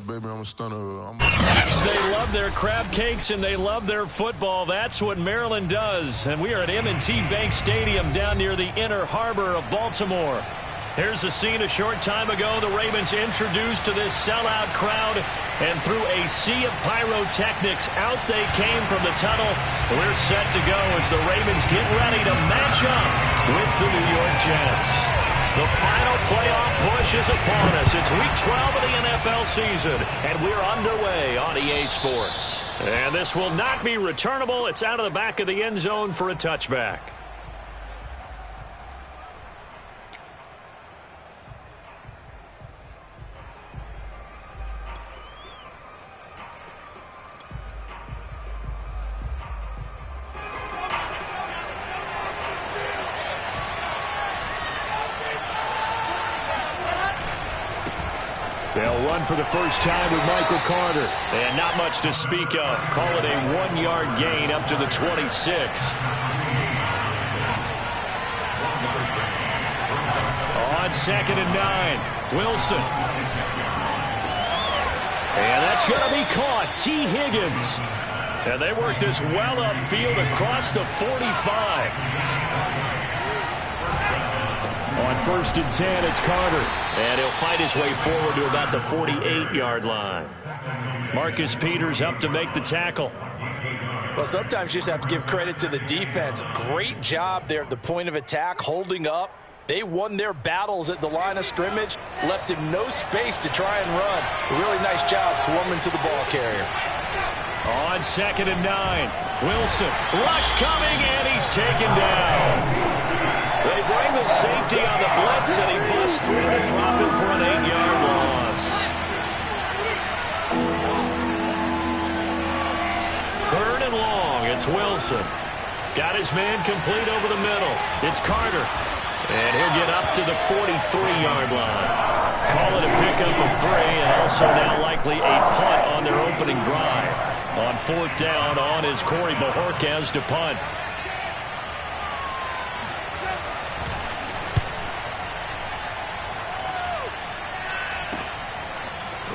baby, I'm a stunner. They love their crab cakes and they love their football. That's what Maryland does. And we are at M&T Bank Stadium down near the Inner Harbor of Baltimore. Here's a scene a short time ago. The Ravens introduced to this sellout crowd, and through a sea of pyrotechnics, out they came from the tunnel. We're set to go as the Ravens get ready to match up with the New York Jets. The final playoff push is upon us. It's Week 12 of the NFL season, and we're underway on EA Sports. And this will not be returnable. It's out of the back of the end zone for a touchback. They'll run for the first time with Michael Carter. And not much to speak of. Call it a 1-yard gain up to the 26. On 2nd and 9, Wilson. And that's going to be caught. T. Higgins. And they work this well upfield across the 45. On 1st and 10, it's Carter. And he'll fight his way forward to about the 48-yard line. Marcus Peters up to make the tackle. Well, sometimes you just have to give credit to the defense. Great job there at the point of attack, holding up. They won their battles at the line of scrimmage, left him no space to try and run. A really nice job swarming to the ball carrier. On 2nd and 9, Wilson. Rush coming, and he's taken down. They bring the safety on the blitz, and he busts through to drop him for an 8-yard loss. 3rd and long, it's Wilson. Got his man complete over the middle. It's Carter. And he'll get up to the 43-yard line. Call it a pickup of 3, and also now likely a punt on their opening drive. On 4th down, on is Corey Bajorquez to punt.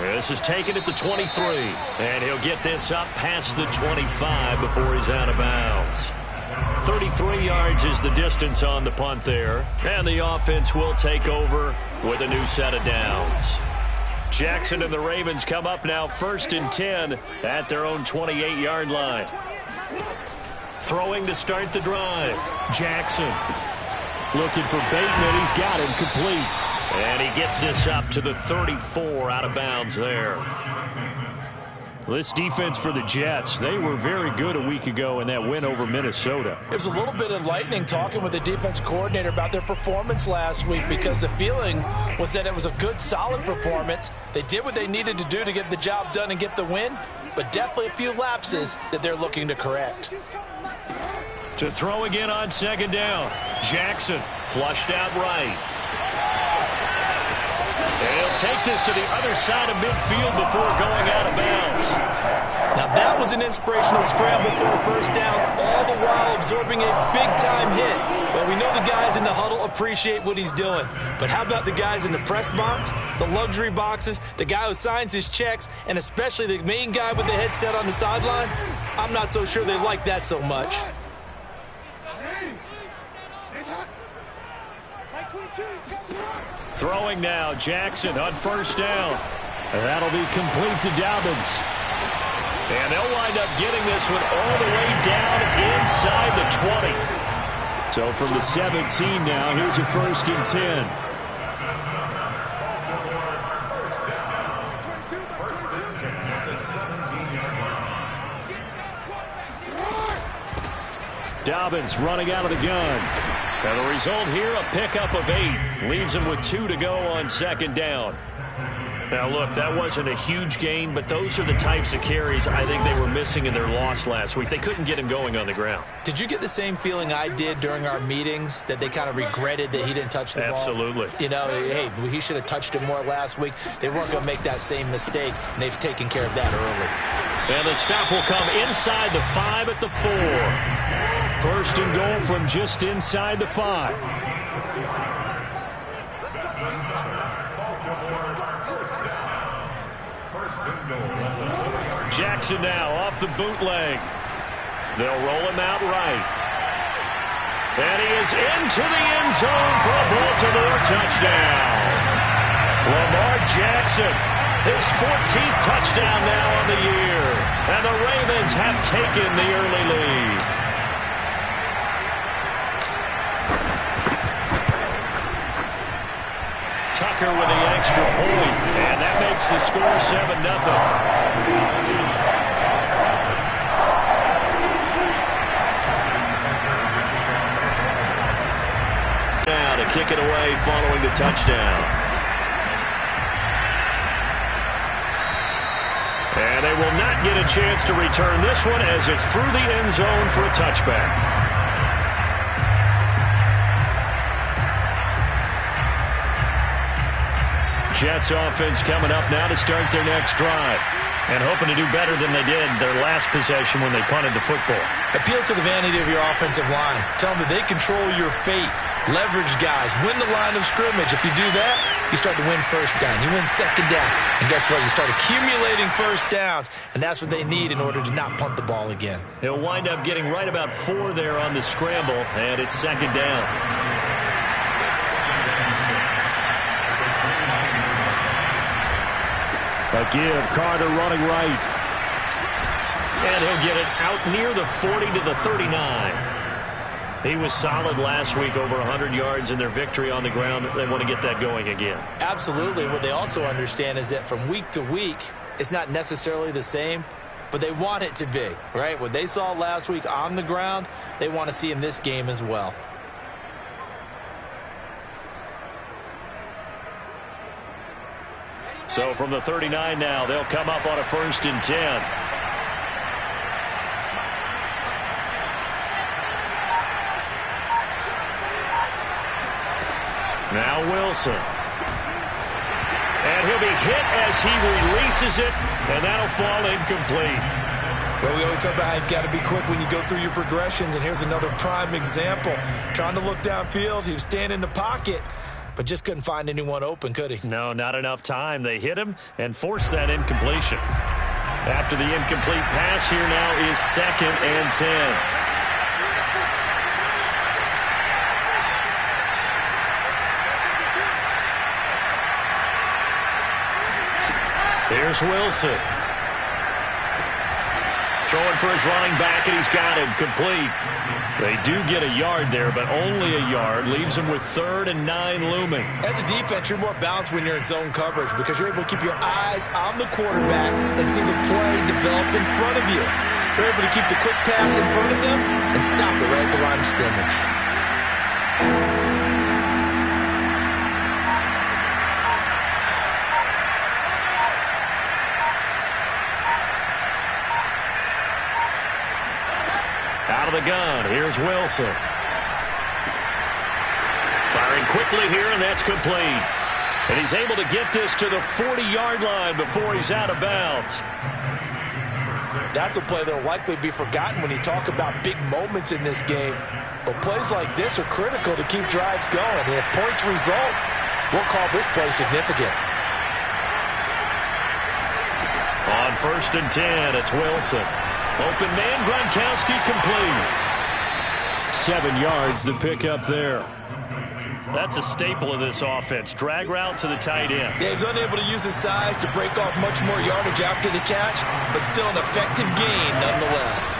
This is taken at the 23, and he'll get this up past the 25 before he's out of bounds. 33 yards is the distance on the punt there, and the offense will take over with a new set of downs. Jackson and the Ravens come up now 1st and 10 at their own 28-yard line. Throwing to start the drive. Jackson looking for Bateman. He's got him complete. And he gets this up to the 34 out of bounds there. This defense for the Jets, they were very good a week ago in that win over Minnesota. It was a little bit enlightening talking with the defense coordinator about their performance last week, because the feeling was that it was a good, solid performance. They did what they needed to do to get the job done and get the win, but definitely a few lapses that they're looking to correct. To throw again on 2nd down. Jackson flushed out right. And he'll take this to the other side of midfield before going out of bounds. Now that was an inspirational scramble for a first down, all the while absorbing a big-time hit. Well, we know the guys in the huddle appreciate what he's doing. But how about the guys in the press box, the luxury boxes, the guy who signs his checks, and especially the main guy with the headset on the sideline? I'm not so sure they like that so much. Throwing now, Jackson on 1st down. And that'll be complete to Dobbins. And they'll wind up getting this one all the way down inside the 20. So from the 17 now, here's a 1st and 10. Dobbins running out of the gun. And the result here, a pickup of 8. Leaves him with 2 to go on 2nd down. Now, look, that wasn't a huge gain, but those are the types of carries I think they were missing in their loss last week. They couldn't get him going on the ground. Did you get the same feeling I did during our meetings, that they kind of regretted that he didn't touch the ball? Absolutely. You know, hey, he should have touched it more last week. They weren't going to make that same mistake, and they've taken care of that early. And the stop will come inside the 5 at the 4. 1st and goal from just inside the 5. Jackson now off the bootleg. They'll roll him out right. And he is into the end zone for a Baltimore touchdown. Lamar Jackson, his 14th touchdown now on the year. And the Ravens have taken the early lead. Tucker with the extra point, and that makes the score 7-0. Now to kick it away following the touchdown. And they will not get a chance to return this one as it's through the end zone for a touchback. Jets offense coming up now to start their next drive. And hoping to do better than they did their last possession when they punted the football. Appeal to the vanity of your offensive line. Tell them that they control your fate. Leverage guys. Win the line of scrimmage. If you do that, you start to win first down. You win second down. And guess what? You start accumulating first downs. And that's what they need in order to not punt the ball again. He'll wind up getting right about 4 there on the scramble. And it's second down. A give, Carter running right. And he'll get it out near the 40 to the 39. He was solid last week, over 100 yards in their victory on the ground. They want to get that going again. Absolutely. What they also understand is that from week to week, it's not necessarily the same, but they want it to be, right? What they saw last week on the ground, they want to see in this game as well. So from the 39 now, they'll come up on a 1st and 10. Now Wilson. And he'll be hit as he releases it, and that'll fall incomplete. Well, we always talk about how you've got to be quick when you go through your progressions, and here's another prime example. Trying to look downfield, he was standing in the pocket, but just couldn't find anyone open, could he? No, not enough time. They hit him and forced that incompletion. After the incomplete pass, here now is 2nd and 10. Here's Wilson. Throwing for his running back, and he's got him complete. They do get a yard there, but only a yard. Leaves him with 3rd and 9 looming. As a defense, you're more balanced when you're in zone coverage because you're able to keep your eyes on the quarterback and see the play develop in front of you. You're able to keep the quick pass in front of them and stop it right at the line of scrimmage. Out of the gun, here's Wilson. Firing quickly here, and that's complete. And he's able to get this to the 40-yard line before he's out of bounds. That's a play that will likely be forgotten when you talk about big moments in this game. But plays like this are critical to keep drives going. And if points result, we'll call this play significant. On 1st and 10, it's Wilson. Open man, Gronkowski complete. 7 yards to pick up there. That's a staple of this offense. Drag route to the tight end. Yeah, he's unable to use his size to break off much more yardage after the catch, but still an effective gain nonetheless.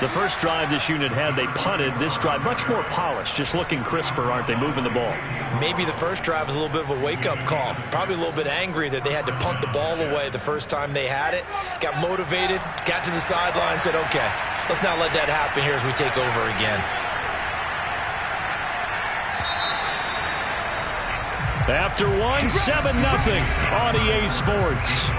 The first drive this unit had, they punted. This drive, much more polished, just looking crisper, aren't they, moving the ball? Maybe the first drive was a little bit of a wake-up call. Probably a little bit angry that they had to punt the ball away the first time they had it. Got motivated, got to the sideline, said, okay, let's not let that happen here as we take over again. After 7-0 on EA Sports.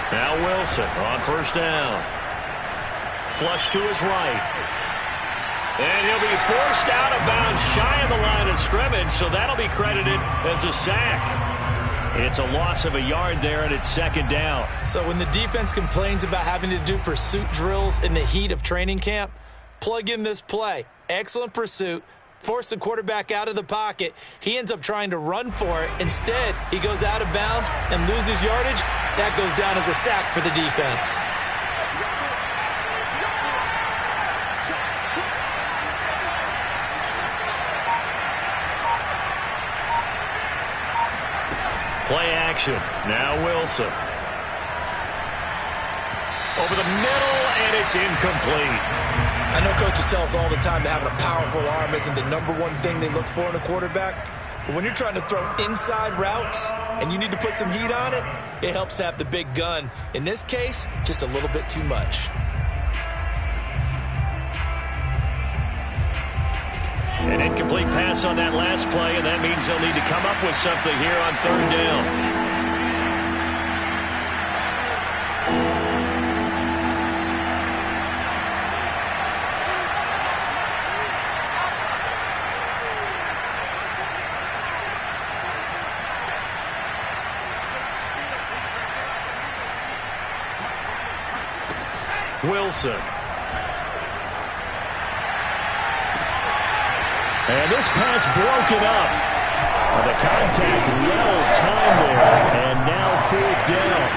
Now Wilson on 1st down. flush to his right. And he'll be forced out of bounds shy of the line of scrimmage, so that'll be credited as a sack. It's a loss of a yard there, and it's second down. So when the defense complains about having to do pursuit drills in the heat of training camp, plug in this play. Excellent pursuit. Force the quarterback out of the pocket. He ends up trying to run for it. Instead, he goes out of bounds and loses yardage. That goes down as a sack for the defense. Play action. Now Wilson. Over the middle, and it's incomplete. I know coaches tell us all the time that having a powerful arm isn't the #1 thing they look for in a quarterback. But when you're trying to throw inside routes and you need to put some heat on it, it helps to have the big gun. In this case, just a little bit too much. An incomplete pass on that last play, and that means they'll need to come up with something here on third down. Wilson. And this pass broken up. The contact well timed there, and now fourth down.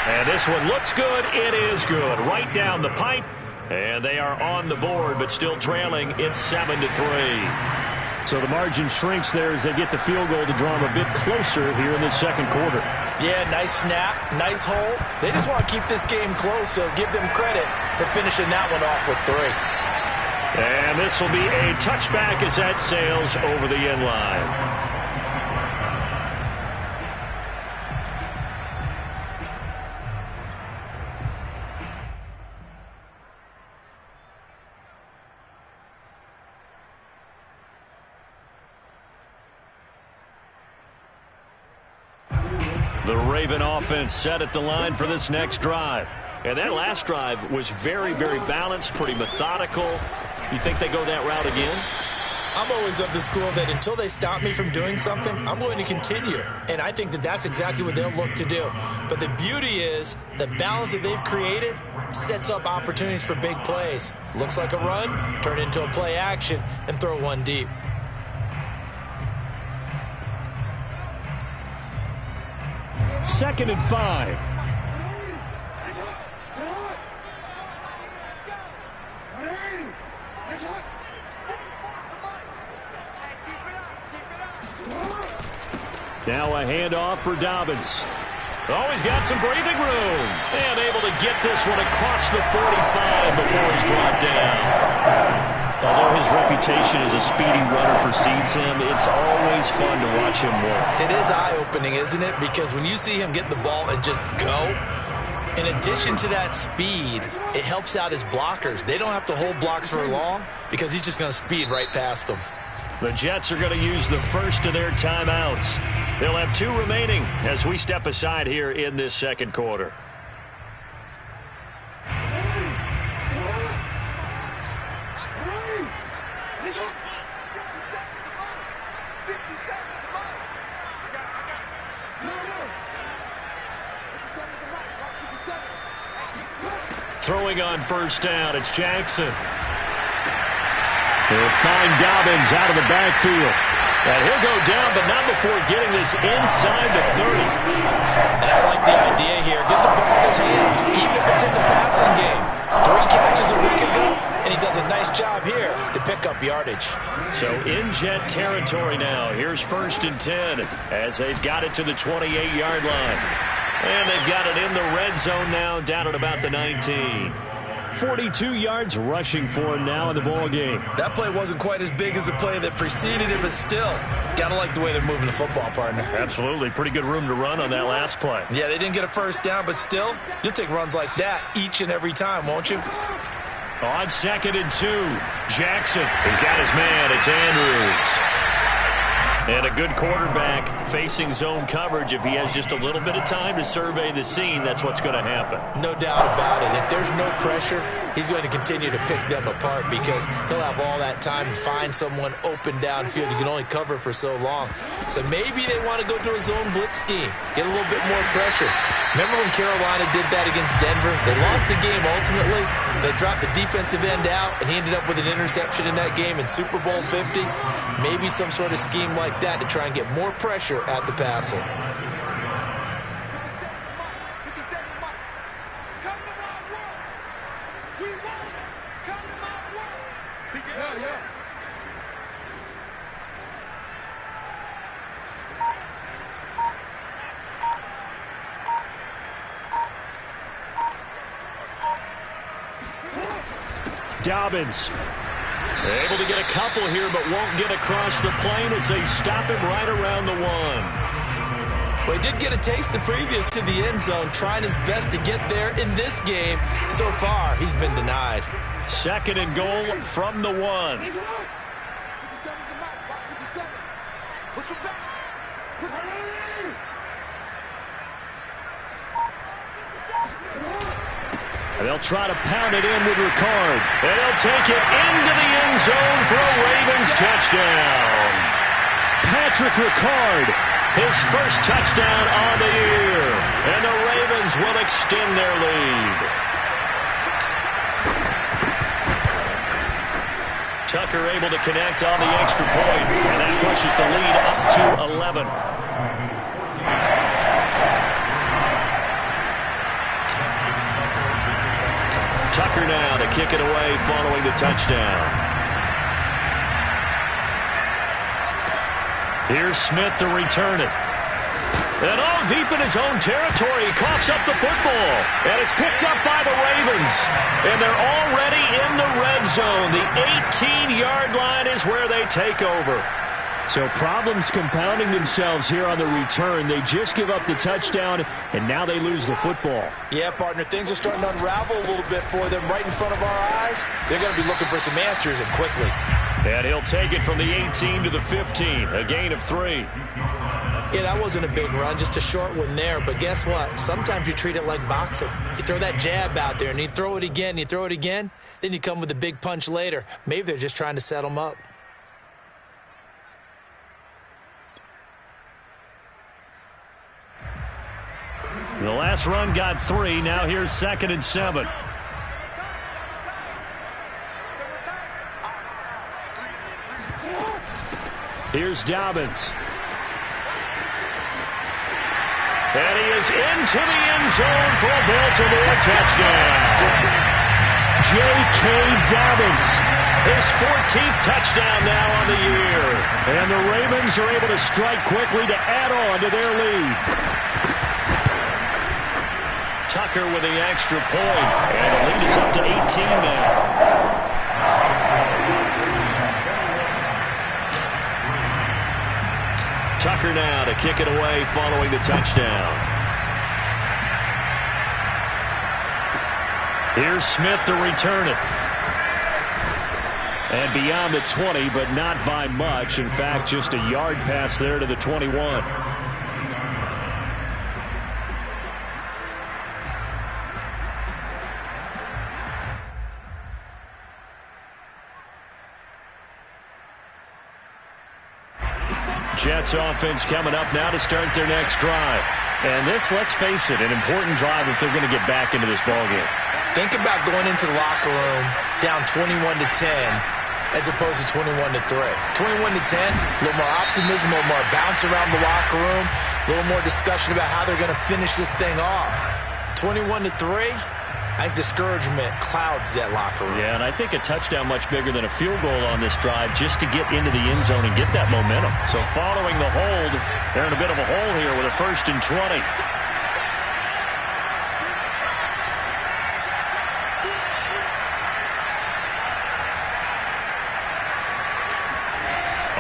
And this one looks good. It is good. Right down the pipe. And they are on the board, but still trailing. It's 7-3. So the margin shrinks there as they get the field goal to draw them a bit closer here in the second quarter. Yeah, nice snap, nice hold. They just want to keep this game close, so give them credit for finishing that one off with 3. And this will be a touchback as that sails over the end line. The Raven offense set at the line for this next drive. And that last drive was very, very balanced, pretty methodical. You think they go that route again? I'm always of the school that until they stop me from doing something, I'm going to continue. And I think that that's exactly what they'll look to do. But the beauty is the balance that they've created sets up opportunities for big plays. Looks like a run, turn it into a play action, and throw one deep. Second and 5. Now a handoff for Dobbins. Oh, he's got some breathing room. And able to get this one across the 45 before he's brought down. Although his reputation as a speedy runner precedes him, it's always fun to watch him work. It is eye-opening, isn't it? Because when you see him get the ball and just go, in addition to that speed, it helps out his blockers. They don't have to hold blocks for long because he's just going to speed right past them. The Jets are going to use the first of their timeouts. They'll have 2 remaining as we step aside here in this second quarter. Throwing on first down, it's Jackson. They'll find Dobbins out of the backfield. And he'll go down, but not before getting this inside the 30. And I like the idea here. Get the ball in his hands, even if it's in the passing game. 3 catches a week ago, and he does a nice job here to pick up yardage. So in Jet territory now. Here's first and 10 as they've got it to the 28-yard line. And they've got it in the red zone now, down at about the 19. 42 yards rushing for him now in the ball game. That play wasn't quite as big as the play that preceded it, but still, gotta like the way they're moving the football, partner. Absolutely. Pretty good room to run on that last play. Yeah, they didn't get a first down, but still, you'll take runs like that each and every time, won't you? On second and 2, Jackson has got his man. It's Andrews. And a good quarterback facing zone coverage. If he has just a little bit of time to survey the scene, that's what's going to happen. No doubt about it. If there's no pressure, he's going to continue to pick them apart because he'll have all that time to find someone open downfield. You can only cover for so long. So maybe they want to go to a zone blitz scheme, get a little bit more pressure. Remember when Carolina did that against Denver? They lost the game ultimately. They dropped the defensive end out, and he ended up with an interception in that game in Super Bowl 50. Maybe some sort of scheme like that to try and get more pressure at the passer. Dobbins able to get a couple here, but won't get across the plane as they stop him right around the 1. Well, he did get a taste the previous to the end zone, trying his best to get there in this game. So far, he's been denied. 2nd and goal from the 1. And they'll try to pound it in with Ricard. And they'll take it into the end zone for a Ravens touchdown. Patrick Ricard, his first touchdown on the year. And the Ravens will extend their lead. Tucker able to connect on the extra point. And that pushes the lead up to 11. Tucker now to kick it away following the touchdown. Here's Smith to return it. And all deep in his own territory, he coughs up the football. And it's picked up by the Ravens. And they're already in the red zone. The 18-yard line is where they take over. So problems compounding themselves here on the return. They just give up the touchdown, and now they lose the football. Yeah, partner, things are starting to unravel a little bit for them right in front of our eyes. They're going to be looking for some answers, and quickly. And he'll take it from the 18 to the 15, a gain of 3. Yeah, that wasn't a big run, just a short one there. But guess what? Sometimes you treat it like boxing. You throw that jab out there, and you throw it again, you throw it again, then you come with a big punch later. Maybe they're just trying to set them up. The last run got 3. Now here's 2nd and 7. Here's Dobbins. And he is into the end zone for a Baltimore touchdown. J.K. Dobbins, his 14th touchdown now on the year. And the Ravens are able to strike quickly to add on to their lead. Tucker with the extra point. And the lead is up to 18 now. Tucker now to kick it away following the touchdown. Here's Smith to return it. And beyond the 20, but not by much. In fact, just a yard pass there to the 21. Jets offense coming up now to start their next drive. And this, let's face it, an important drive if they're going to get back into this ballgame. Think about going into the locker room down 21-10 as opposed to 21-3. 21-10, a little more optimism, a little more bounce around the locker room, a little more discussion about how they're going to finish this thing off. 21-3, I think discouragement clouds that locker room. Yeah, and I think a touchdown much bigger than a field goal on this drive just to get into the end zone and get that momentum. So following the hold, they're in a bit of a hole here with a 1st and 20.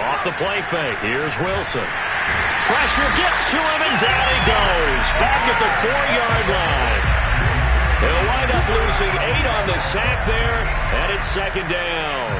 Off the play fake. Here's Wilson. Pressure gets to him, and down he goes. Back at the 4-yard line. They'll wind up losing 8 on the sack there, and it's 2nd down.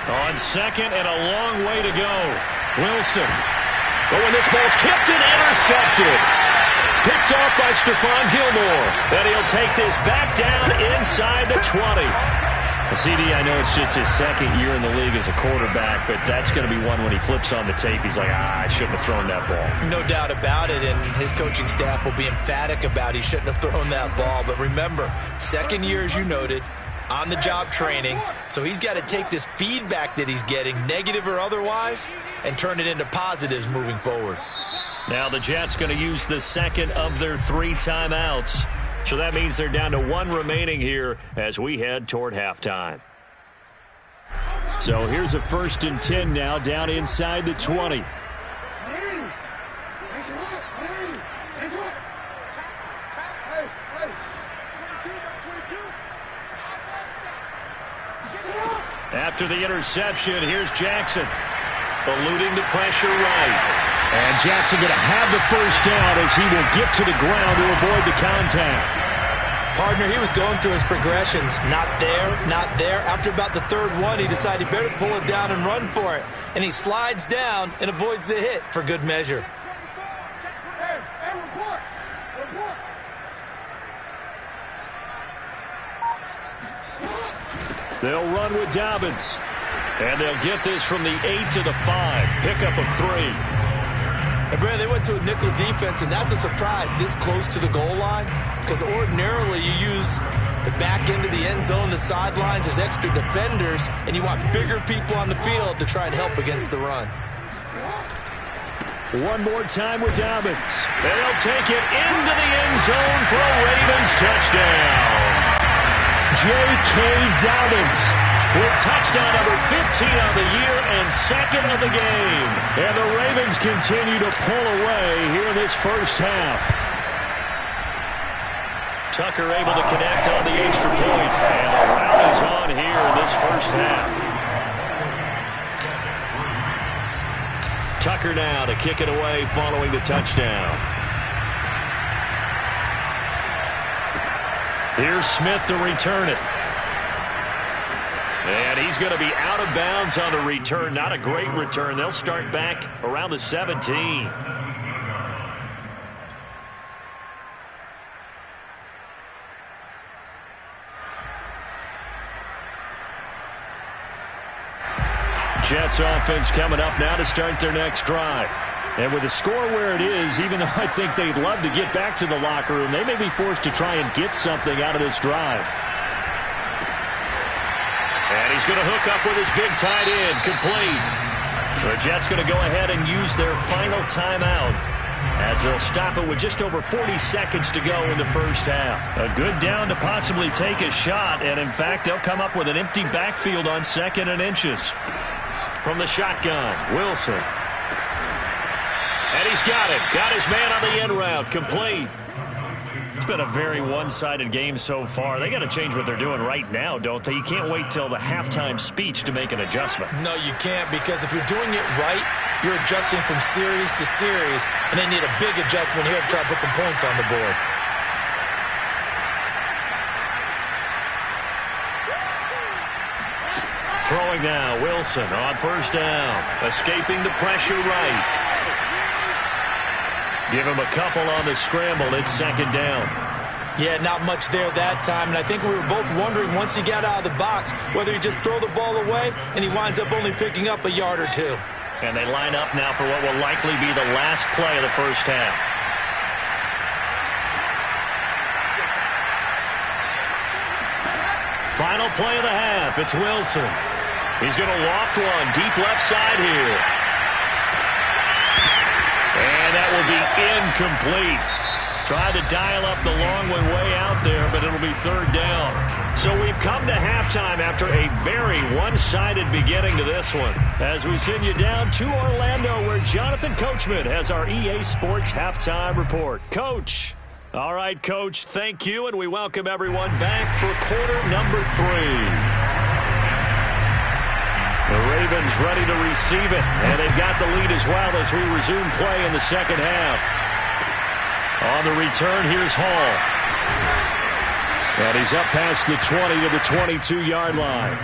On second and a long way to go. Wilson. But when this ball's tipped and intercepted. Picked off by Stephon Gilmore. And he'll take this back down inside the 20. CD, I know it's just his second year in the league as a quarterback, but that's going to be one when he flips on the tape. He's like, I shouldn't have thrown that ball. No doubt about it, and his coaching staff will be emphatic about he shouldn't have thrown that ball. But remember, second year, as you noted, on-the-job training, so he's got to take this feedback that he's getting, negative or otherwise, and turn it into positives moving forward. Now the Jets going to use the second of their 3 timeouts. So that means they're down to 1 remaining here as we head toward halftime. So here's a 1st and 10 now down inside the 20. After the interception, here's Jackson. Eluding the pressure right. And Jackson going to have the first down as he will get to the ground to avoid the contact. Partner, he was going through his progressions. Not there, not there. After about the 3rd one, he decided he better pull it down and run for it. And he slides down and avoids the hit for good measure. They'll run with Dobbins. And they'll get this from the 8 to the 5. Pickup of 3. And Brad, they went to a nickel defense, and that's a surprise this close to the goal line, because ordinarily you use the back end of the end zone, the sidelines as extra defenders, and you want bigger people on the field to try and help against the run. One more time with Dobbins. They'll take it into the end zone for a Ravens touchdown. J.K. Dobbins with touchdown number 15 on the year and 2nd of the game. And the Ravens continue to pull away here in this first half. Tucker able to connect on the extra point. And the rout is on here in this first half. Tucker now to kick it away following the touchdown. Here's Smith to return it. And he's going to be out of bounds on the return. Not a great return. They'll start back around the 17. Jets offense coming up now to start their next drive. And with the score where it is, even though I think they'd love to get back to the locker room, they may be forced to try and get something out of this drive. And he's going to hook up with his big tight end, complete. The Jets going to go ahead and use their final timeout as they'll stop it with just over 40 seconds to go in the first half. A good down to possibly take a shot, and in fact, they'll come up with an empty backfield on 2nd and inches. From the shotgun, Wilson. And he's got it. Got his man on the end route, complete. It's been a very one-sided game so far. They got to change what they're doing right now, don't they? You can't wait till the halftime speech to make an adjustment. No, you can't, because if you're doing it right, you're adjusting from series to series, and they need a big adjustment here to try to put some points on the board. Throwing now, Wilson on first down. Escaping the pressure right. Give him a couple on the scramble. It's 2nd down. Yeah, not much there that time. And I think we were both wondering once he got out of the box whether he just throw the ball away and he winds up only picking up a yard or 2. And they line up now for what will likely be the last play of the first half. Final play of the half. It's Wilson. He's going to loft one deep left side here. And that will be incomplete. Tried to dial up the long way out there, but it'll be 3rd down. So we've come to halftime after a very one-sided beginning to this one. As we send you down to Orlando, where Jonathan Coachman has our EA Sports Halftime Report. Coach. All right, Coach, thank you, and we welcome everyone back for quarter number 3. The Ravens ready to receive it, and they've got the lead as well as we resume play in the second half. On the return, here's Hall. And he's up past the 20 to the 22-yard line.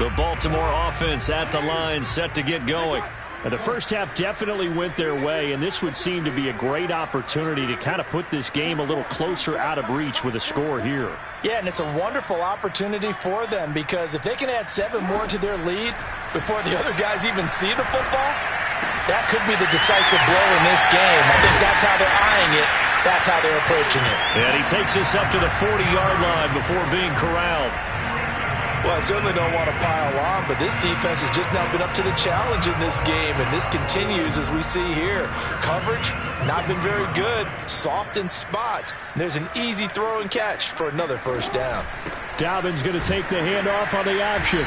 The Baltimore offense at the line, set to get going. And the first half definitely went their way, and this would seem to be a great opportunity to kind of put this game a little closer out of reach with a score here. Yeah, and it's a wonderful opportunity for them, because if they can add 7 more to their lead before the other guys even see the football, that could be the decisive blow in this game. I think that's how they're eyeing it. That's how they're approaching it. And he takes us up to the 40-yard line before being corralled. Well, I certainly don't want to pile on, but this defense has just not been up to the challenge in this game, and this continues as we see here. Coverage, not been very good. Soft in spots. There's an easy throw and catch for another first down. Dobbins going to take the handoff on the option.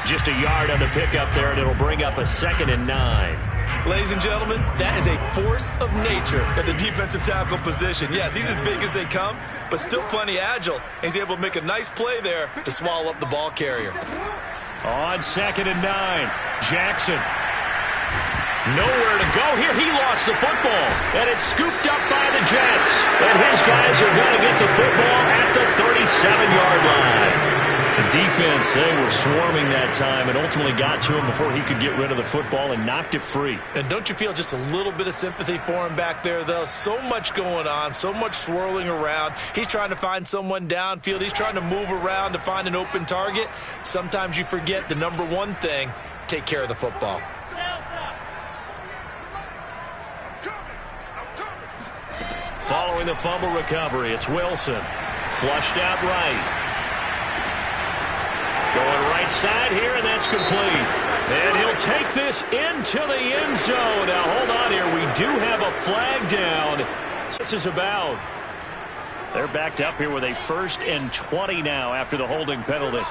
Just a yard on the pickup there, and it'll bring up a 2nd and 9. Ladies and gentlemen, that is a force of nature at the defensive tackle position. Yes, he's as big as they come, but still plenty agile. He's able to make a nice play there to swallow up the ball carrier. On 2nd and 9, Jackson. Nowhere to go here. He lost the football, and it's scooped up by the Jets. And his guys are going to get the football at the 37-yard line. The defense, they were swarming that time and ultimately got to him before he could get rid of the football and knocked it free. And don't you feel just a little bit of sympathy for him back there, though? So much going on, so much swirling around. He's trying to find someone downfield. He's trying to move around to find an open target. Sometimes you forget the number one thing, take care of the football. Following the fumble recovery, it's Wilson. Flushed out right. Going right side here, and that's complete. And he'll take this into the end zone. Now, hold on here. We do have a flag down. This is about. They're backed up here with a 1st and 20 now after the holding penalty.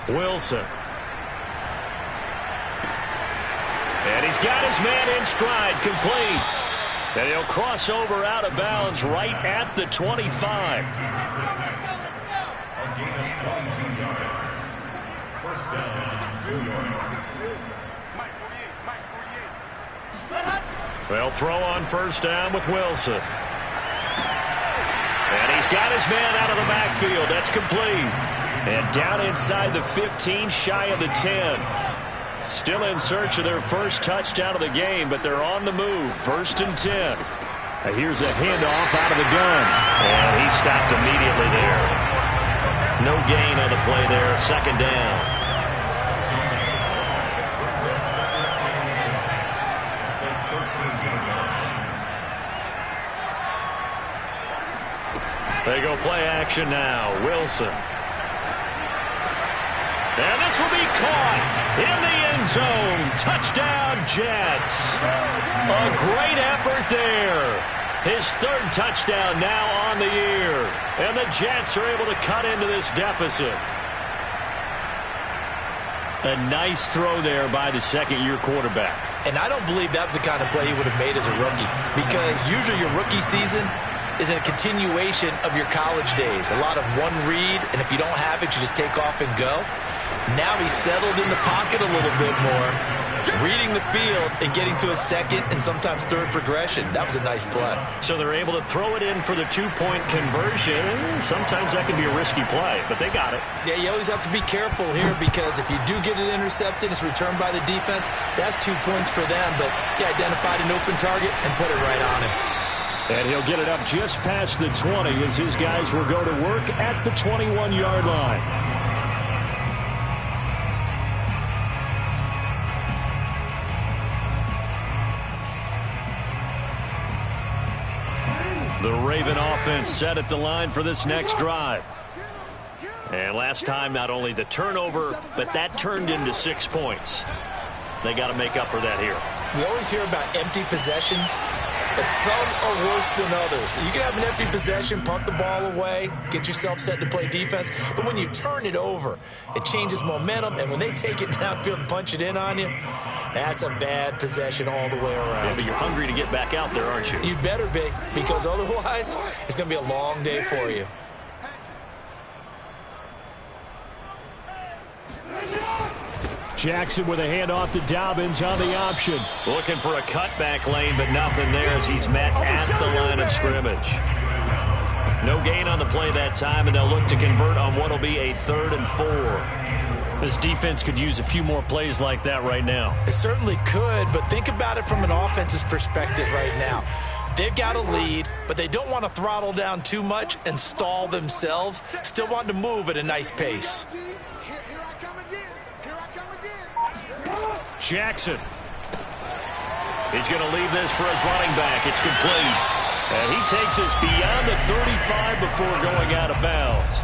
Wilson. And he's got his man in stride, complete. And he'll cross over out of bounds right at the 25. They'll throw on 1st down with Wilson. And he's got his man out of the backfield. That's complete. And down inside the 15, shy of the 10. Still in search of their first touchdown of the game, but they're on the move. 1st and 10. Here's a handoff out of the gun. And he stopped immediately there. No gain on the play there. 2nd down. They go play action now. Wilson. And this will be caught in the end zone. Touchdown, Jets. A great effort there. His 3rd touchdown now on the year. And the Jets are able to cut into this deficit. A nice throw there by the 2nd-year quarterback. And I don't believe that was the kind of play he would have made as a rookie, because usually your rookie season is a continuation of your college days. A lot of one read, and if you don't have it, you just take off and go. Now he's settled in the pocket a little bit more, reading the field and getting to a 2nd and sometimes 3rd progression. That was a nice play. So they're able to throw it in for the 2-point conversion. Sometimes that can be a risky play, but they got it. Yeah, you always have to be careful here, because if you do get it intercepted, it's returned by the defense, that's 2 points for them. But he identified an open target and put it right on him. And he'll get it up just past the 20 as his guys will go to work at the 21-yard line. The Raven offense set at the line for this next drive. And last time, not only the turnover, but that turned into 6 points. They got to make up for that here. We always hear about empty possessions, but some are worse than others. You can have an empty possession, punt the ball away, get yourself set to play defense, but when you turn it over, it changes momentum, and when they take it downfield and punch it in on you, that's a bad possession all the way around. Yeah, but you're hungry to get back out there, aren't you? You better be, because otherwise, it's going to be a long day for you. Jackson with a handoff to Dobbins on the option. Looking for a cutback lane, but nothing there as he's met at the line of scrimmage. No gain on the play that time, and they'll look to convert on what will be a 3rd and 4. This defense could use a few more plays like that right now. It certainly could, but think about it from an offense's perspective right now. They've got a lead, but they don't want to throttle down too much and stall themselves. Still want to move at a nice pace. Jackson. He's going to leave this for his running back. It's complete. And he takes us beyond the 35 before going out of bounds.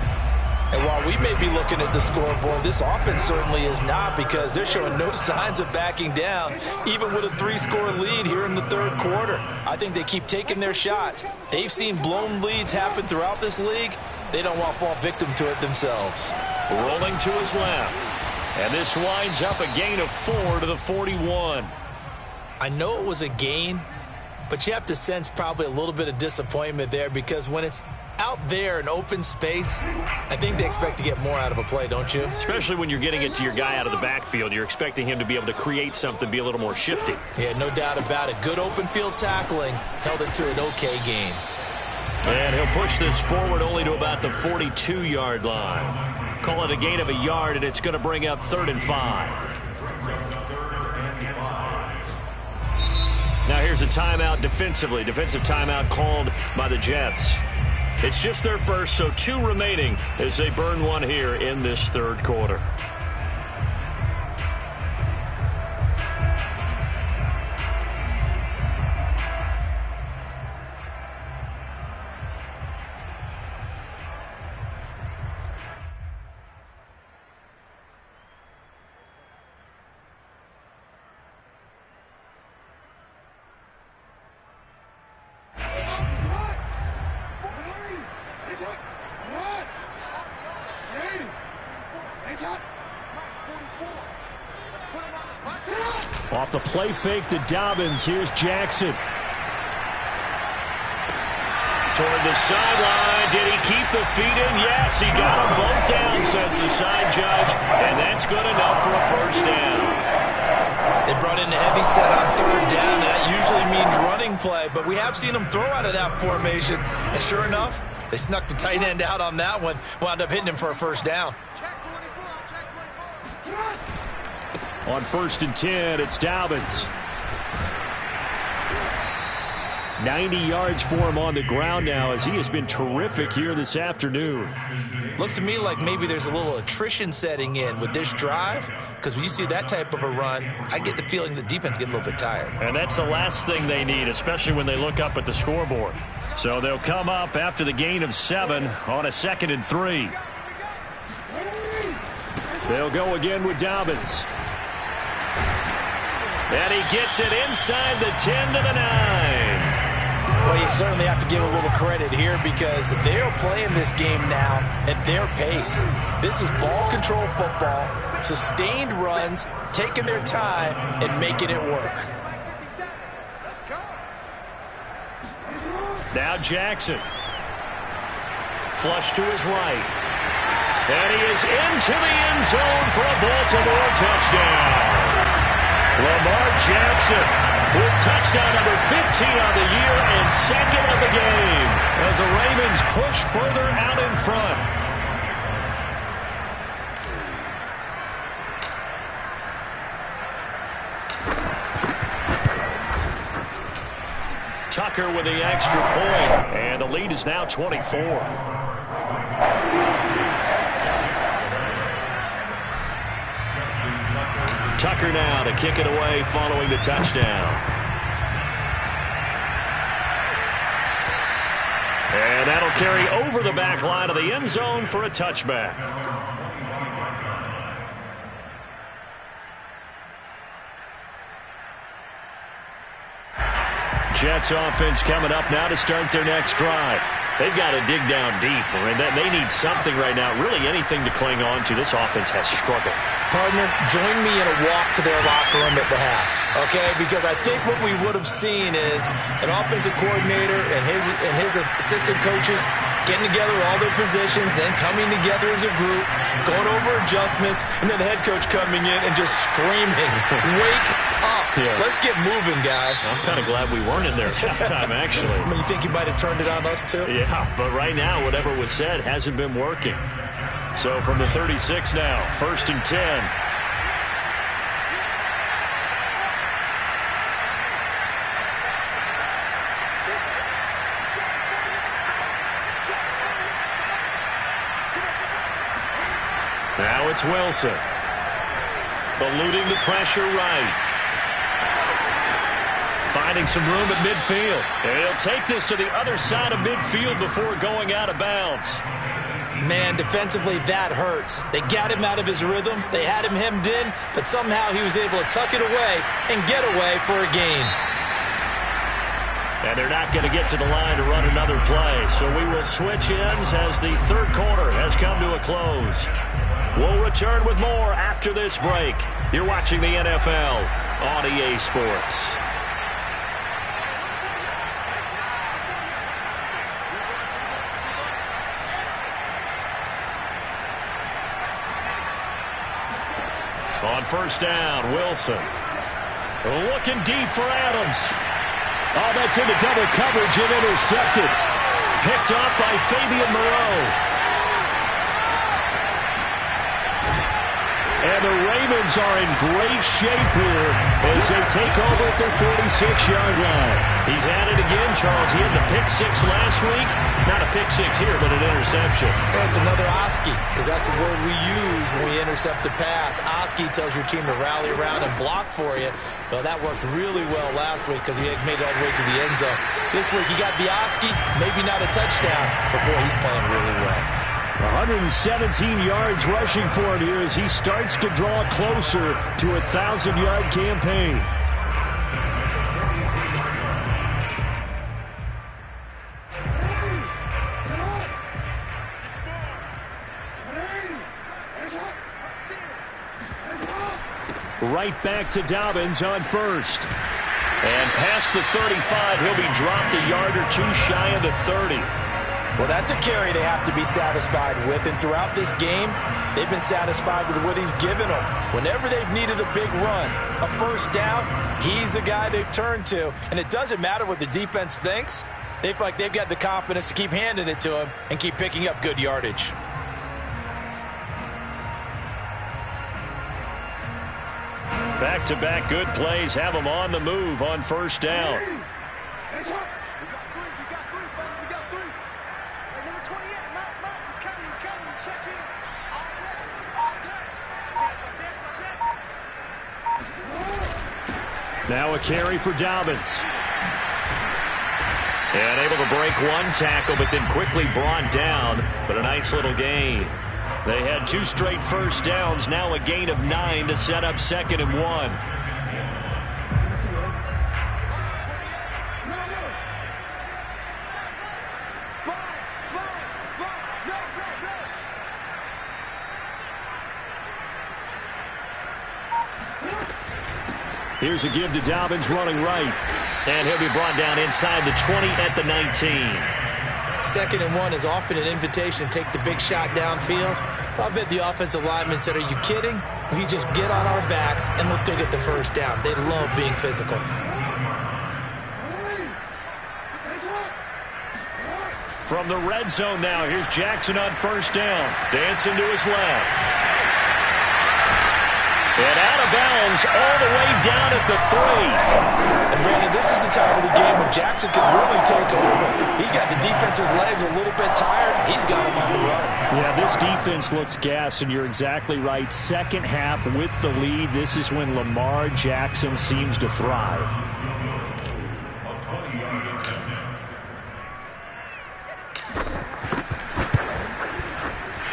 And while we may be looking at the scoreboard, this offense certainly is not, because they're showing no signs of backing down, even with a 3-score lead here in the 3rd quarter. I think they keep taking their shots. They've seen blown leads happen throughout this league. They don't want to fall victim to it themselves. Rolling to his left. And this winds up a gain of 4 to the 41. I know it was a gain, but you have to sense probably a little bit of disappointment there, because when it's out there in open space, I think they expect to get more out of a play, don't you? Especially when you're getting it to your guy out of the backfield. You're expecting him to be able to create something, be a little more shifty. Yeah, no doubt about it. Good open field tackling, held it to an okay gain. And he'll push this forward only to about the 42-yard line. Call it a gain of a yard, and it's going to bring up 3rd and 5. Now here's a timeout defensively. Defensive timeout called by the Jets. It's just their first, so 2 remaining as they burn one here in this 3rd quarter. Off the play fake to Dobbins. Here's Jackson. Toward the sideline. Did he keep the feet in? Yes, he got them both down, says the side judge. And that's good enough for a first down. They brought in a heavy set on 3rd down, and that usually means running play. But we have seen them throw out of that formation. And sure enough, they snuck the tight end out on that one. Wound up hitting him for a first down. On 1st and 10, it's Dobbins. 90 yards for him on the ground now, as he has been terrific here this afternoon. Looks to me like maybe there's a little attrition setting in with this drive, because when you see that type of a run, I get the feeling the defense getting a little bit tired. And that's the last thing they need, especially when they look up at the scoreboard. So they'll come up after the gain of 7 on a 2nd and 3. They'll go again with Dobbins. And he gets it inside the 10 to the 9. Well, you certainly have to give a little credit here, because they're playing this game now at their pace. This is ball control football, sustained runs, taking their time and making it work. Now Jackson. Flush to his right. And he is into the end zone for a Baltimore touchdown. Lamar Jackson with touchdown number 15 on the year and 2nd of the game as the Ravens push further out in front. Tucker with the extra point, and the lead is now 24. Tucker now to kick it away following the touchdown. And that'll carry over the back line of the end zone for a touchback. Jets offense coming up now to start their next drive. They've got to dig down deep, and they need something right now, really anything to cling on to. This offense has struggled. Partner, join me in a walk to their locker room at the half, okay? Because I think what we would have seen is an offensive coordinator and his assistant coaches getting together with all their positions, then coming together as a group, going over adjustments, and then the head coach coming in and just screaming, wake up. Yeah. Let's get moving, guys. I'm kind of glad we weren't in there at halftime, actually. I mean, you think he might have turned it on us, too? Yeah, but right now, whatever was said hasn't been working. So from the 36 now, 1st and 10. Now it's Wilson. Eluding the pressure right. Finding some room at midfield. And he'll take this to the other side of midfield before going out of bounds. Man, defensively, that hurts. They got him out of his rhythm. They had him hemmed in, but somehow he was able to tuck it away and get away for a gain. And they're not going to get to the line to run another play. So we will switch ends as the third quarter has come to a close. We'll return with more after this break. You're watching the NFL on EA Sports. On first down, Wilson. Looking deep for Adams. Oh, that's into double coverage and intercepted. Picked up by Fabian Moreau. And the Ravens are in great shape here as they take over at their 46-yard line. He's at it again, Charles. He had the pick six last week. Not a pick six here, but an interception. That's another Oski, because that's the word we use when we intercept a pass. Oski tells your team to rally around and block for you. Well, that worked really well last week because he had made it all the way to the end zone. This week he got the Oski, maybe not a touchdown, but boy, he's playing really well. 117 yards rushing for him here as he starts to draw closer to a 1,000-yard campaign. Right back to Dobbins on first. And past the 35, he'll be dropped a yard or two shy of the 30. Well, that's a carry they have to be satisfied with. And throughout this game, they've been satisfied with what he's given them. Whenever they've needed a big run, a first down, he's the guy they've turned to. And it doesn't matter what the defense thinks. They feel like they've got the confidence to keep handing it to him and keep picking up good yardage. Back-to-back good plays have them on the move on first down. Now a carry for Dobbins. And able to break one tackle, but then quickly brought down. But a nice little gain. They had two straight first downs. Now a gain of 9 to set up 2nd and 1. Here's a give to Dobbins running right. And he'll be brought down inside the 20 at the 19. 2nd and 1 is often an invitation to take the big shot downfield. I bet the offensive lineman said, are you kidding? We just get on our backs and let's go get the first down. They love being physical. From the red zone now, here's Jackson on first down. Dancing to his left. And out of bounds all the way down at the 3. And Brandon, this is the time of the game when Jackson can really take over. He's got the defense's legs a little bit tired. He's got him on the run. Yeah, this defense looks gassed, and you're exactly right. Second half with the lead, this is when Lamar Jackson seems to thrive.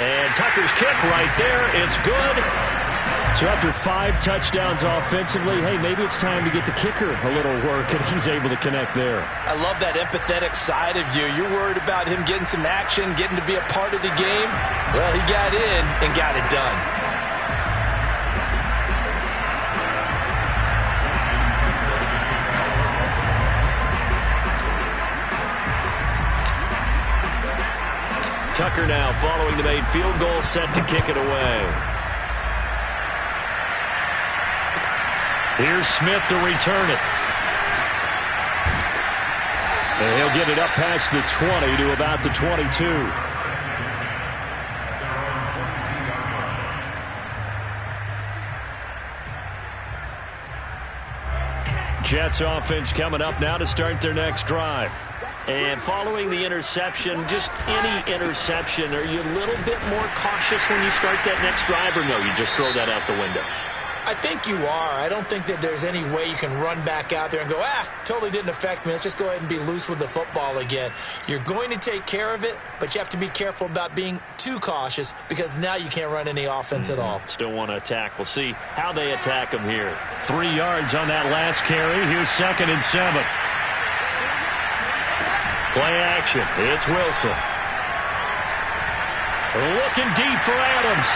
And Tucker's kick right there. It's good. So after 5 touchdowns offensively, hey, maybe it's time to get the kicker a little work, and he's able to connect there. I love that empathetic side of you. You're worried about him getting some action, getting to be a part of the game. Well, he got in and got it done. Tucker now following the made field goal, set to kick it away. Here's Smith to return it. And he'll get it up past the 20 to about the 22. Jets offense coming up now to start their next drive. And following the interception, just any interception, are you a little bit more cautious when you start that next drive, or no, you just throw that out the window? I think you are. I don't think that there's any way you can run back out there and go, totally didn't affect me. Let's just go ahead and be loose with the football again. You're going to take care of it, but you have to be careful about being too cautious because now you can't run any offense at all. Still want to attack. We'll see how they attack them here. 3 yards on that last carry. Here's 2nd and 7. Play action. It's Wilson. Looking deep for Adams.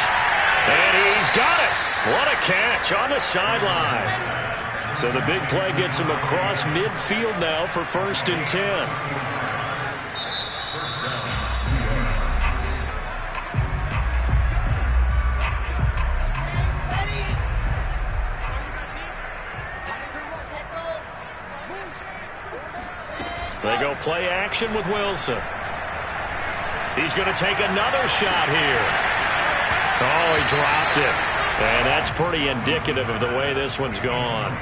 And he's got it. What a catch on the sideline. So the big play gets him across midfield now for 1st and 10. They go play action with Wilson. He's going to take another shot here. Oh, he dropped it. And that's pretty indicative of the way this one's gone.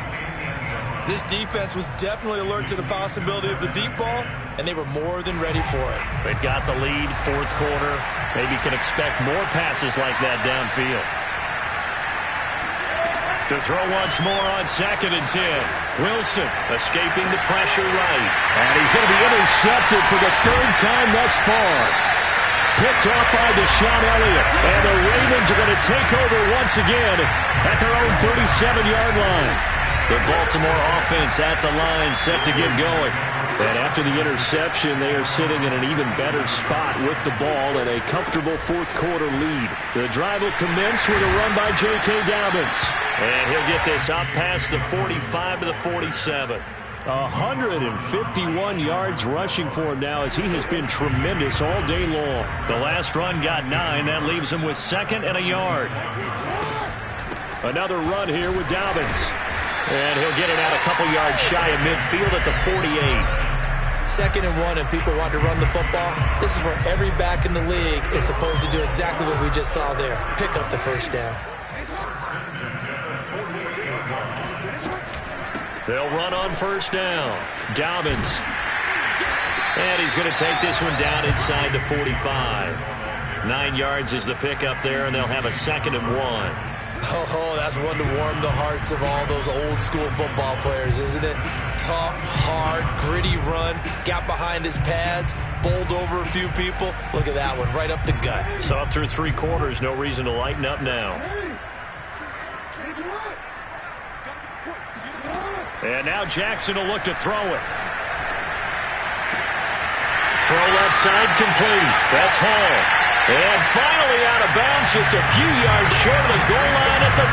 This defense was definitely alert to the possibility of the deep ball, and they were more than ready for it. They've got the lead, 4th quarter. Maybe can expect more passes like that downfield. To throw once more on 2nd and 10. Wilson escaping the pressure right. And he's going to be intercepted for the 3rd time thus far. Picked off by Deshaun Elliott. And the Ravens are going to take over once again at their own 37-yard line. The Baltimore offense at the line, set to get going. And after the interception, they are sitting in an even better spot with the ball and a comfortable 4th quarter lead. The drive will commence with a run by J.K. Dobbins. And he'll get this up past the 45 to the 47. 151 yards rushing for him now as he has been tremendous all day long. The last run got 9. That leaves him with 2nd and a yard. Another run here with Dobbins. And he'll get it out a couple yards shy of midfield at the 48. 2nd and 1, and people want to run the football. This is where every back in the league is supposed to do exactly what we just saw there. Pick up the 1st down. They'll run on 1st down. Dobbins. And he's going to take this one down inside the 45. 9 yards is the pickup there, and they'll have a 2nd and 1. Oh, that's one to warm the hearts of all those old-school football players, isn't it? Tough, hard, gritty run, got behind his pads, bowled over a few people. Look at that one, right up the gut. So up through 3 quarters, no reason to lighten up now. And now Jackson will look to throw it. Throw left side complete. That's Hall. And finally out of bounds, just a few yards short of the goal line at the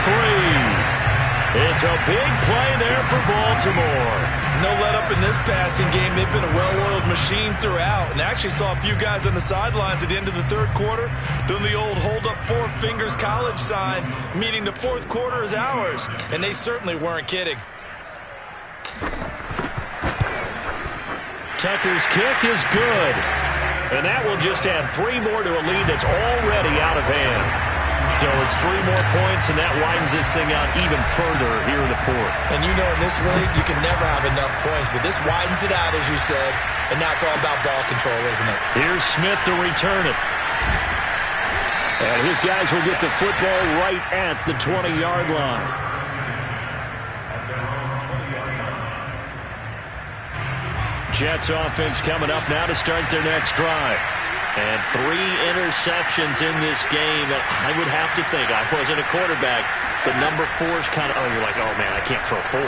3. It's a big play there for Baltimore. No let up in this passing game. They've been a well-oiled machine throughout. And actually saw a few guys on the sidelines at the end of the 3rd quarter doing the old hold up 4 fingers college sign, meaning the 4th quarter is ours. And they certainly weren't kidding. Tucker's kick is good. And that will just add 3 more to a lead that's already out of hand. So it's 3 more points, and that widens this thing out even further here in the 4th. And you know in this league, you can never have enough points, but this widens it out, as you said, and now it's all about ball control, isn't it? Here's Smith to return it. And his guys will get the football right at the 20-yard line. Jets offense coming up now to start their next drive. And 3 interceptions in this game. I would have to think, I wasn't a quarterback, but number 4's kind of, you're like, oh man, I can't throw 4.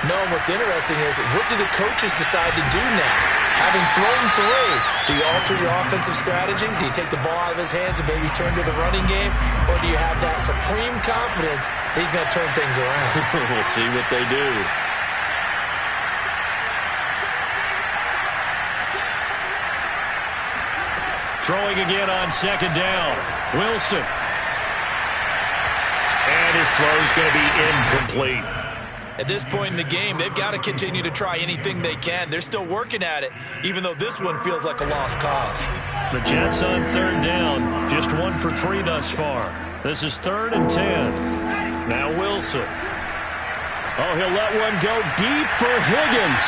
No, and what's interesting is, what do the coaches decide to do now? Having thrown 3, do you alter your offensive strategy? Do you take the ball out of his hands and maybe turn to the running game? Or do you have that supreme confidence that he's going to turn things around? We'll see what they do. Throwing again on second down. Wilson. And his throw's going to be incomplete. At this point in the game, they've got to continue to try anything they can. They're still working at it, even though this one feels like a lost cause. The Jets on third down. Just 1 for 3 thus far. This is 3rd and 10. Now Wilson. Oh, he'll let one go deep for Higgins.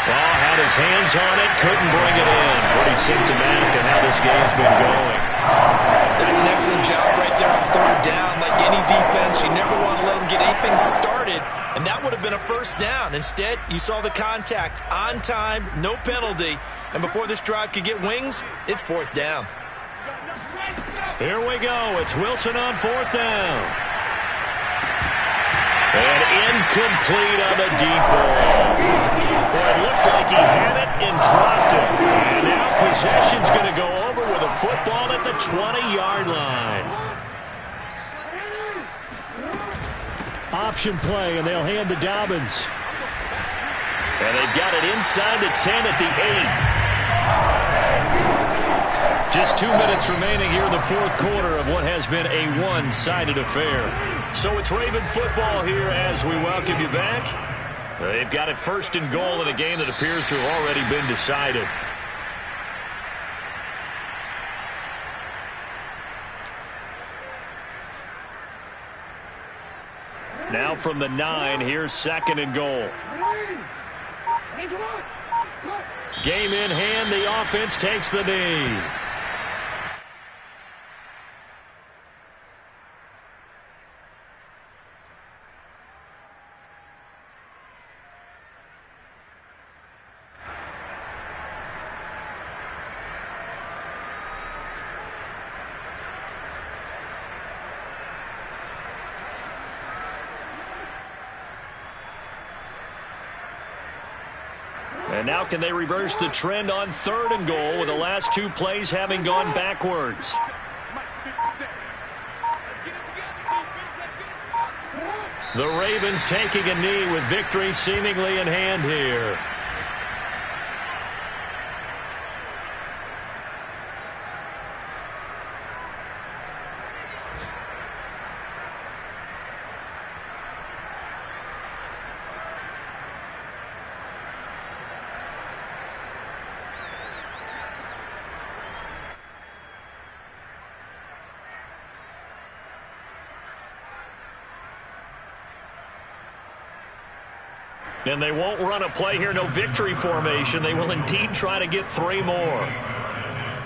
Oh, had his hands on it, couldn't bring it in. Pretty symptomatic of how this game's been going. That's an excellent job right there on third down. Like any defense, you never want to let them get anything started, and that would have been a first down. Instead, you saw the contact on time, no penalty, and before this drive could get wings, it's 4th down. Here we go. It's Wilson on 4th down. And incomplete on the deep ball. Well, it looked like he had it and dropped it. And now possession's going to go over with a football at the 20-yard line. Option play, and they'll hand to Dobbins. And they've got it inside the 10 at the 8. Just 2 minutes remaining here in the 4th quarter of what has been a one-sided affair. So it's Raven football here as we welcome you back. They've got it 1st and goal in a game that appears to have already been decided. Now from the 9, here's 2nd and goal. Game in hand, the offense takes the knee. And now can they reverse the trend on 3rd and goal with the last 2 plays having gone backwards? The Ravens taking a knee with victory seemingly in hand here. And they won't run a play here, no victory formation. They will indeed try to get 3 more. And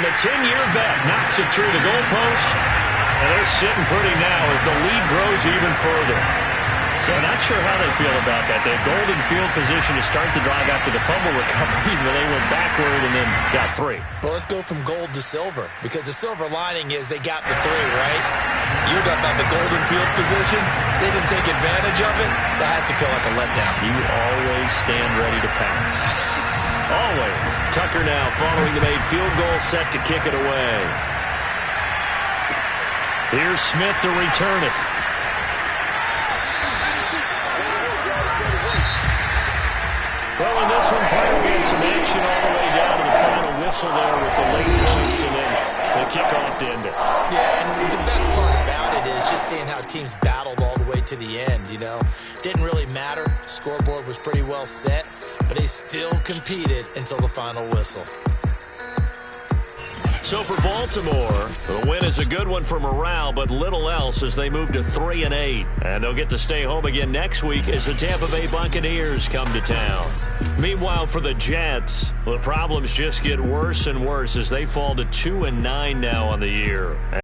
the 10-year vet knocks it through the goalpost. And they're sitting pretty now as the lead grows even further. So not sure how they feel about that. They had golden field position to start the drive after the fumble recovery, but they went backward and then got 3. Well, let's go from gold to silver, because the silver lining is they got the 3, right? You're talking about the golden field position. They didn't take advantage of it. That has to feel like a letdown. You always stand ready to pounce. Always. Tucker now following the made field goal, set to kick it away. Here's Smith to return it. Well, in this one, we had some action all the way down to the final whistle there with the late points and then the kickoff to end it. Yeah, and the best part about it is just seeing how teams battled all the way to the end, you know. Didn't really matter. Scoreboard was pretty well set, but they still competed until the final whistle. So for Baltimore, the win is a good one for morale, but little else as they move to 3-8. And they'll get to stay home again next week as the Tampa Bay Buccaneers come to town. Meanwhile, for the Jets, the problems just get worse and worse as they fall to 2-9 now on the year.